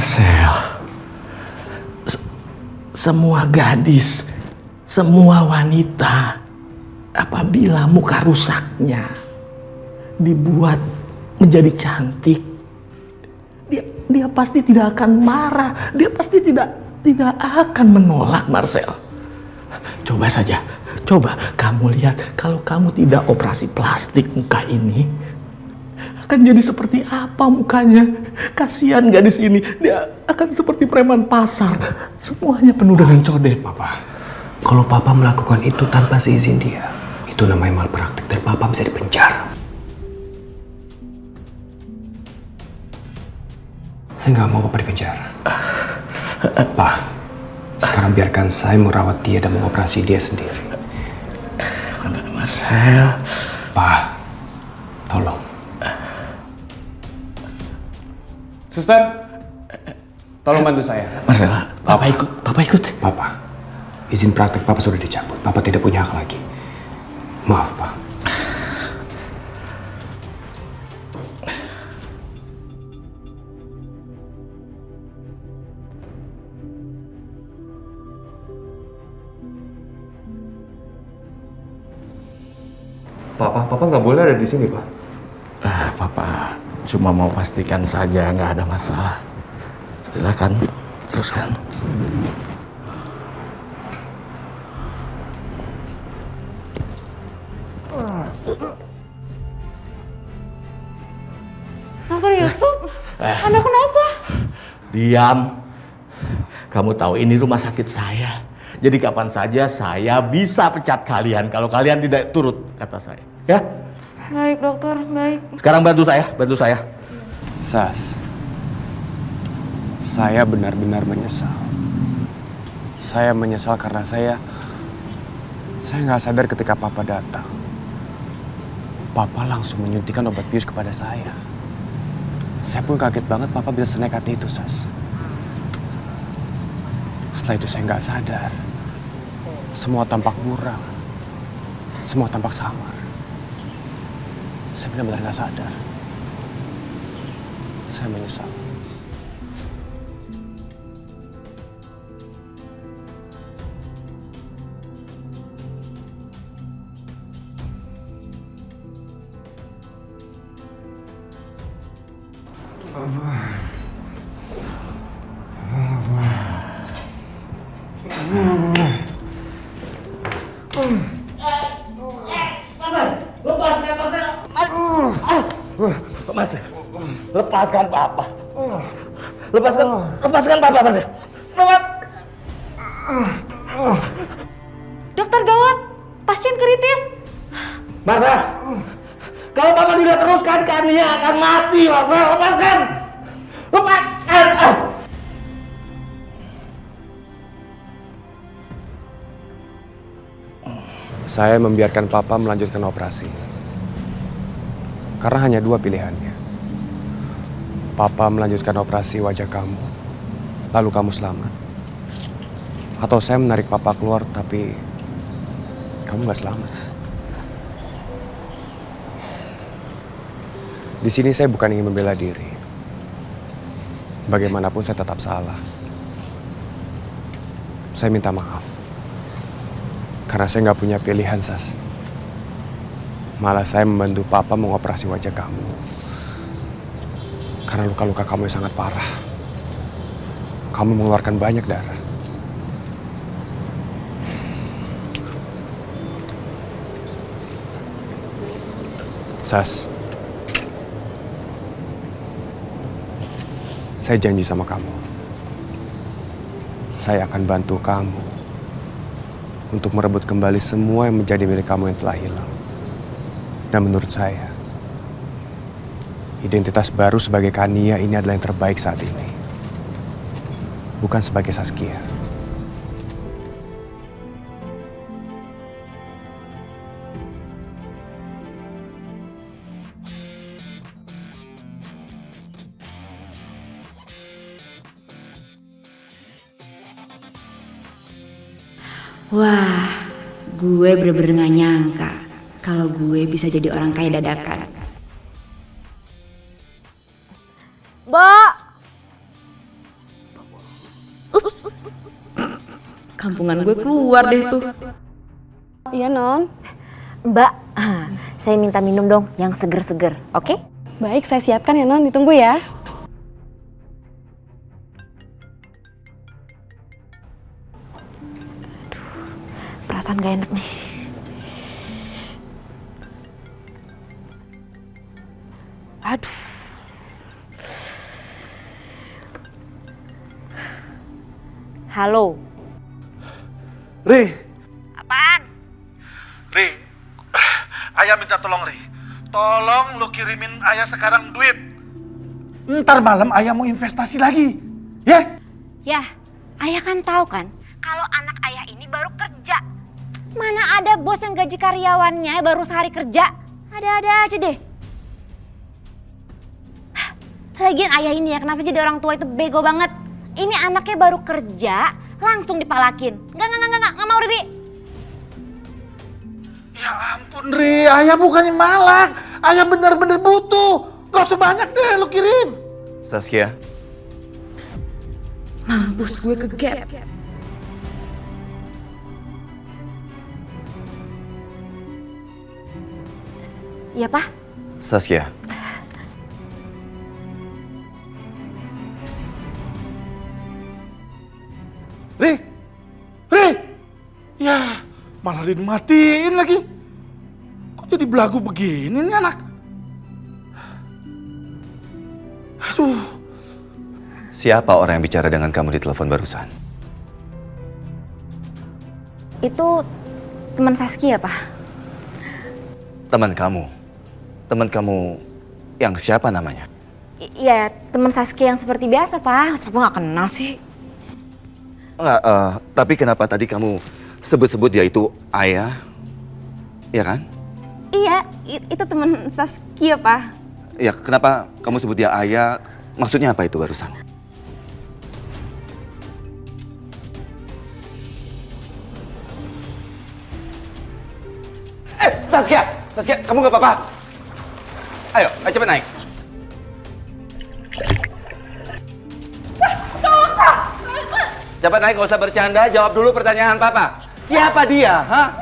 Marcel, semua gadis, semua wanita, apabila muka rusaknya dibuat menjadi cantik, dia pasti tidak akan marah, dia pasti tidak akan menolak, Marcel. Coba saja, coba kamu lihat kalau kamu tidak operasi plastik muka ini, akan jadi seperti apa mukanya? Kasihan gadis ini, dia akan seperti preman pasar, semuanya penuh dengan codet. Papa, kalau Papa melakukan itu tanpa seizin dia, itu namanya malpraktik dan Papa bisa dipenjara. Saya nggak mau Papa dipenjara. Pak, sekarang biarkan saya merawat dia dan mengoperasi dia sendiri. Marcel. Pak, tolong. Suster, tolong bantu saya. Marcel, Papa ikut. Papa, izin praktek Papa sudah dicabut. Papa tidak punya hak lagi. Maaf, Pak. Papa nggak boleh ada di sini, Pak. Papa cuma mau pastikan saja nggak ada masalah. Silakan teruskan. Dokter Yusuf, Anda kenapa? Diam. Kamu tahu ini rumah sakit saya. Jadi kapan saja saya bisa pecat kalian kalau kalian tidak turut kata saya. Ya? Baik dokter, baik. Sekarang bantu saya. Sas, saya benar-benar menyesal. Saya menyesal karena saya nggak sadar ketika Papa datang. Papa langsung menyuntikkan obat bius kepada saya. Saya pun kaget banget Papa bisa senekat itu, Sas. Setelah itu saya nggak sadar. Semua tampak buram. Semua tampak samar. Saya benar-benar nggak sadar. Saya menyesal. Marcel, lepaskan Papa. Lepaskan Papa, Marcel. Dokter gawat, pasien kritis. Marcel, kalau Papa tidak teruskan, Kania akan mati, Marcel. Lepaskan. Saya membiarkan Papa melanjutkan operasi. Karena hanya dua pilihannya. Papa melanjutkan operasi wajah kamu, lalu kamu selamat. Atau saya menarik Papa keluar, tapi kamu nggak selamat. Di sini saya bukan ingin membela diri. Bagaimanapun saya tetap salah. Saya minta maaf. Karena saya nggak punya pilihan, Sas. Malah saya membantu Papa mengoperasi wajah kamu. Karena luka-luka kamu yang sangat parah. Kamu mengeluarkan banyak darah. Sas, saya janji sama kamu. Saya akan bantu kamu untuk merebut kembali semua yang menjadi milik kamu yang telah hilang. Dan menurut saya, identitas baru sebagai Kania ini adalah yang terbaik saat ini. Bukan sebagai Saskia. Wah, gue bener-bener gak nyangka kalau gue bisa jadi orang kaya dadakan. Mbak! kampungan gue keluar deh tuh. Iya, Non. Mbak, saya minta minum dong yang seger-seger, oke? Baik, saya siapkan ya, Non. Ditunggu ya. Perasaan gak enak nih. Aduh. Halo. Ri, Apaan? Ri, ayah minta tolong Ri. Tolong lu kirimin ayah sekarang duit. Ntar malam ayah mau investasi lagi, ya? Ya, ayah kan tahu kan kalau anak ayah ini baru kerja. Mana ada bos yang gaji karyawannya baru sehari kerja. Ada-ada aja deh. Lagian ayah ini ya kenapa jadi orang tua itu bego banget. Ini anaknya baru kerja langsung dipalakin. Enggak mau Riri. Ya ampun Ri, ayah bukannya malak. Ayah bener-bener butuh. Gak usah banyak deh lu kirim. Saskia, Mampus gue ke gap. Iya, Pak. Saskia, Ri, ya malah dimatiin lagi. Kok jadi belagu begini nih anak? Aduh. siapa orang yang bicara dengan kamu di telepon barusan? Itu teman Saskia, Pak. Teman kamu? Teman kamu yang siapa namanya? Iya, teman Saskia yang seperti biasa, Pak. Siapa nggak kenal sih? Enggak, tapi kenapa tadi kamu sebut-sebut dia itu ayah? Ya kan? Iya, itu teman Saskia, Pak. Ya, kenapa kamu sebut dia ayah? Maksudnya apa itu barusan? Saskia, kamu gak apa-apa? Ayo, cepet naik. Cepat naik, gak usah bercanda, jawab dulu pertanyaan Papa. Siapa dia, ha?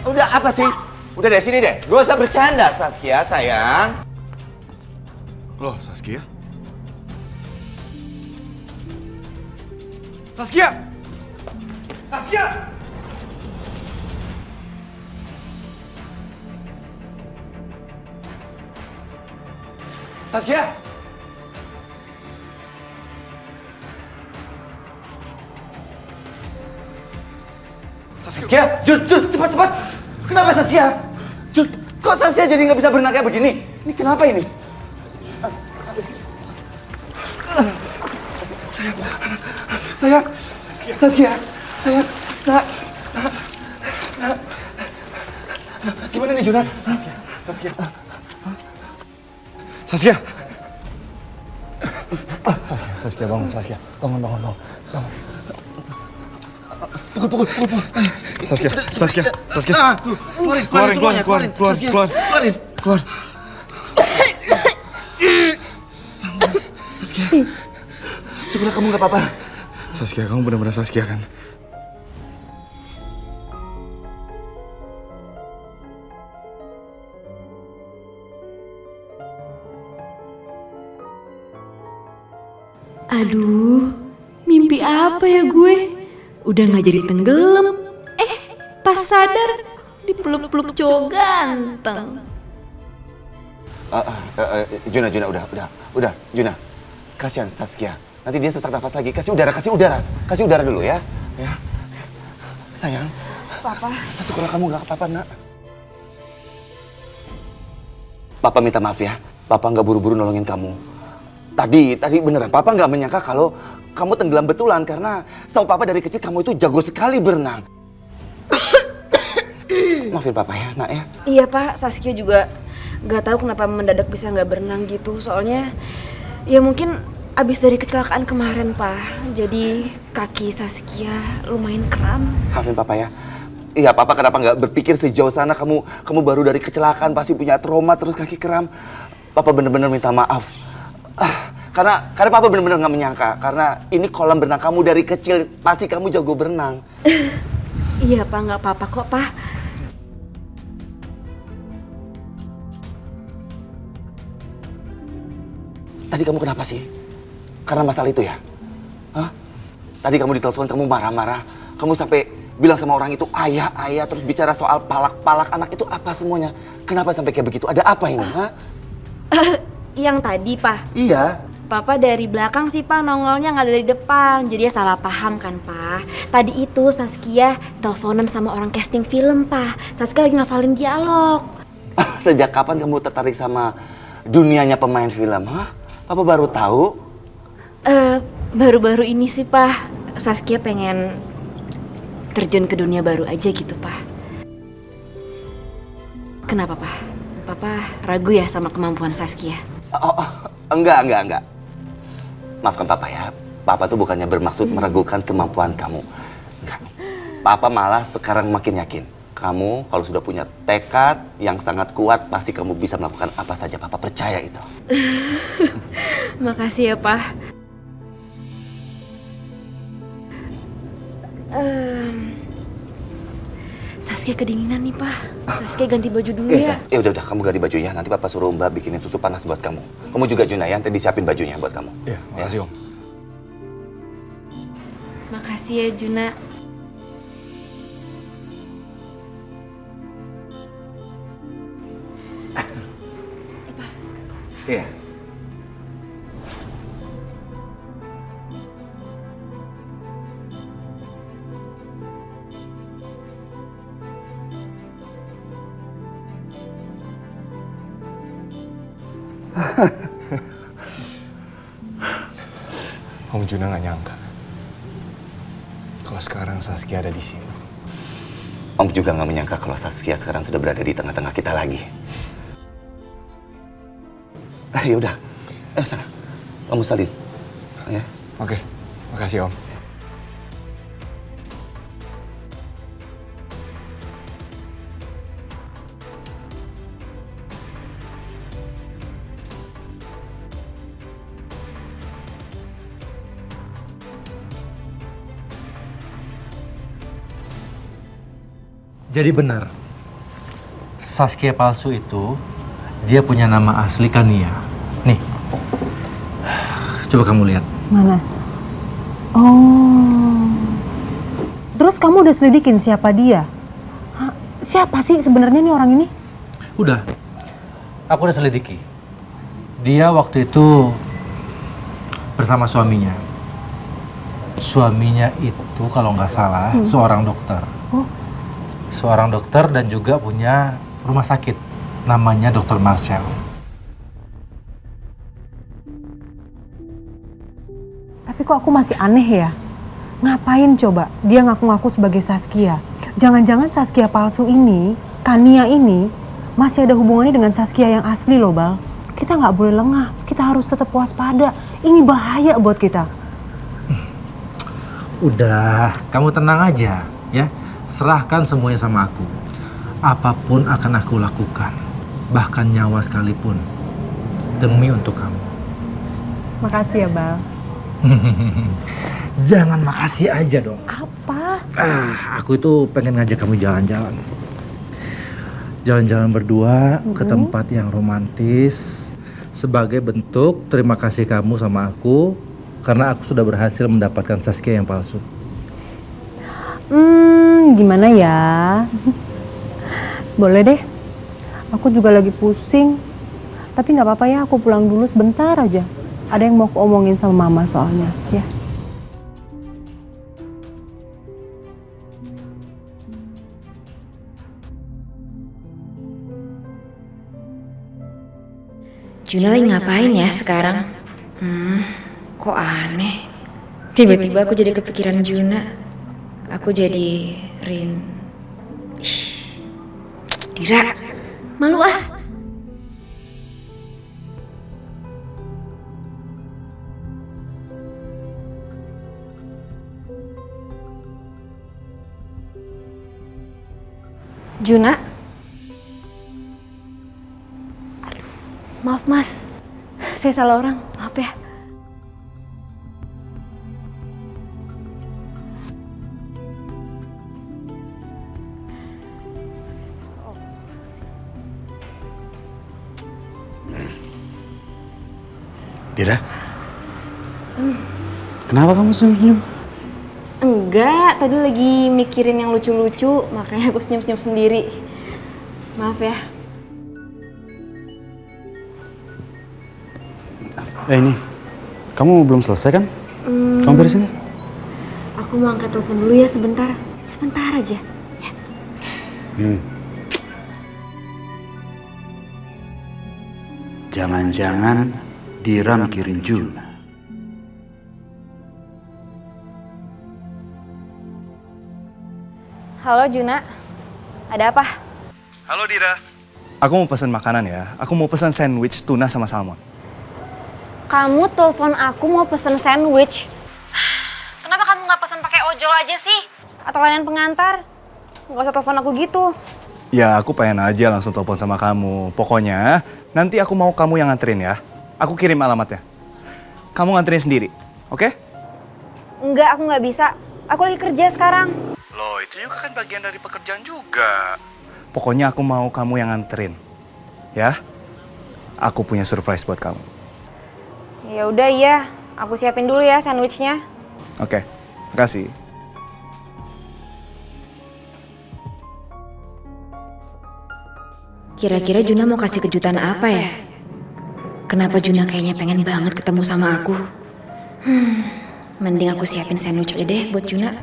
Udah, apa sih? Udah deh, sini deh. Gak usah bercanda, Saskia, sayang. Loh, Saskia? Saskia! Saskia! Saskia! Saskia! Jun, cepat! Kenapa Saskia? Jun, kok Saskia jadi nggak bisa berenang kayak begini? Ini kenapa ini? Saskia, nak. Gimana nih Juna? Saskia bangun, Saskia. Bangun. Pukul. Saskia. Keluar. Saskia, syukurlah kamu nggak apa-apa. Saskia, kamu benar-benar Saskia kan? Aduh, mimpi apa ya gue? Udah gak jadi tenggelam. Pas sadar dipeluk-peluk cowok ganteng. Juna, udah, Juna. Kasihan Saskia. Nanti dia sesak nafas lagi. Kasih udara dulu ya. Ya. Sayang. Papa. Syukurlah kamu gak apa-apa, nak. Papa minta maaf ya. Papa nggak buru-buru nolongin kamu. Tadi beneran. Papa nggak menyangka kalau kamu tenggelam betulan karena setahu Papa dari kecil kamu itu jago sekali berenang. Maafin Papa ya, nak ya. Iya Pak, Saskia juga gak tahu kenapa mendadak bisa gak berenang gitu. Soalnya ya mungkin abis dari kecelakaan kemarin Pak. Jadi kaki Saskia lumayan kram. Maafin Papa ya. Iya, Papa kenapa nggak berpikir sejauh sana, kamu baru dari kecelakaan pasti punya trauma terus kaki kram. Papa bener-bener minta maaf. Karena papa benar-benar nggak menyangka. Karena ini kolam berenang kamu dari kecil, pasti kamu jago berenang. Iya Pak, nggak apa-apa kok Pak. Tadi kamu kenapa sih? Karena masalah itu ya? Hah? Tadi kamu ditelepon, kamu marah-marah. Kamu sampai bilang sama orang itu ayah, terus bicara soal palak-palak anak itu apa semuanya. Kenapa sampai kayak begitu? Ada apa ini? Hah? Yang tadi Pak. Iya. Papa dari belakang sih Pak, nongolnya nggak dari depan. Jadi ya salah paham kan Pak. Tadi itu Saskia teleponan sama orang casting film Pak. Saskia lagi ngafalin dialog. Sejak kapan kamu tertarik sama dunianya pemain film? Hah? Papa baru tahu. Baru-baru ini sih Pak. Saskia pengen terjun ke dunia baru aja gitu Pak. Kenapa Pak? Papa ragu ya sama kemampuan Saskia? Enggak. Maafkan Papa ya. Papa tuh bukannya bermaksud meragukan kemampuan kamu. Enggak. Papa malah sekarang makin yakin. Kamu kalau sudah punya tekad yang sangat kuat, pasti kamu bisa melakukan apa saja. Papa percaya itu. Makasih ya Pak. Saskia kedinginan nih Pak. Saskia ganti baju dulu ya. Ya udah kamu ganti baju ya. Nanti Papa suruh Mbak bikinin susu panas buat kamu. Kamu juga Juna ya, nanti disiapin bajunya buat kamu. Iya, makasih Om. Makasih ya Juna. Iya. Om Juna nggak nyangka kalau sekarang Saskia ada di sini. Om juga nggak menyangka kalau Saskia sekarang sudah berada di tengah-tengah kita lagi. Ya udah, sana, kamu salin, ya. Oke, makasih Om. Jadi benar, Saskia palsu itu, dia punya nama asli Kania. Nih, coba kamu lihat. Mana? Oh, terus kamu udah selidikin siapa dia? Hah, siapa sih sebenarnya nih orang ini? Udah, aku udah selidiki. Dia waktu itu bersama suaminya. Suaminya itu kalau nggak salah seorang dokter. Oh. Seorang dokter dan juga punya rumah sakit. Namanya Dr. Marcel. Tapi kok aku masih aneh ya? Ngapain coba dia ngaku-ngaku sebagai Saskia? Jangan-jangan Saskia palsu ini, Kania ini, masih ada hubungannya dengan Saskia yang asli loh, Bal. Kita nggak boleh lengah, kita harus tetap waspada. Ini bahaya buat kita. Udah, kamu tenang aja ya. Serahkan semuanya sama aku. Apapun akan aku lakukan. Bahkan nyawa sekalipun. Demi untuk kamu. Makasih ya, Bal. Jangan makasih aja dong. Apa? Aku itu pengen ngajak kamu jalan-jalan. Jalan-jalan berdua ke tempat yang romantis. Sebagai bentuk terima kasih kamu sama aku. Karena aku sudah berhasil mendapatkan Saskia yang palsu. Gimana ya? Boleh deh. Aku juga lagi pusing. Tapi nggak apa-apa ya, aku pulang dulu sebentar aja. Ada yang mau aku omongin sama Mama soalnya, ya. Juna lagi ngapain ya sekarang? Kok aneh? Tiba-tiba aku jadi kepikiran Juna. Aku jadi Dira, malu ah. Juna? Aduh, maaf mas, saya salah orang, maaf ya. Dira? Kenapa kamu senyum-senyum? Enggak, tadi lagi mikirin yang lucu-lucu, makanya aku senyum-senyum sendiri. Maaf ya. Ini, kamu belum selesai kan? Kamu beresin? Aku mau angkat telepon dulu ya sebentar. Sebentar aja. Ya. Jangan-jangan Dira mikirin Juna. Halo Juna, ada apa? Halo Dira. Aku mau pesan makanan ya. Aku mau pesan sandwich tuna sama salmon. Kamu telepon aku mau pesen sandwich. Kenapa kamu nggak pesen pakai ojol aja sih? Atau layanan pengantar? Nggak usah telepon aku gitu. Ya aku pengen aja langsung telepon sama kamu. Pokoknya nanti aku mau kamu yang nganterin ya. Aku kirim alamatnya. Kamu nganterin sendiri, oke? Enggak, aku nggak bisa. Aku lagi kerja sekarang. Loh itu juga kan bagian dari pekerjaan juga. Pokoknya aku mau kamu yang nganterin. Ya? Aku punya surprise buat kamu. Ya udah iya, aku siapin dulu ya sandwichnya. Oke, makasih. Kira-kira Juna mau kasih kejutan apa ya? Kenapa Juna kayaknya pengen banget ketemu sama aku? Mending aku siapin sandwich aja deh buat Juna.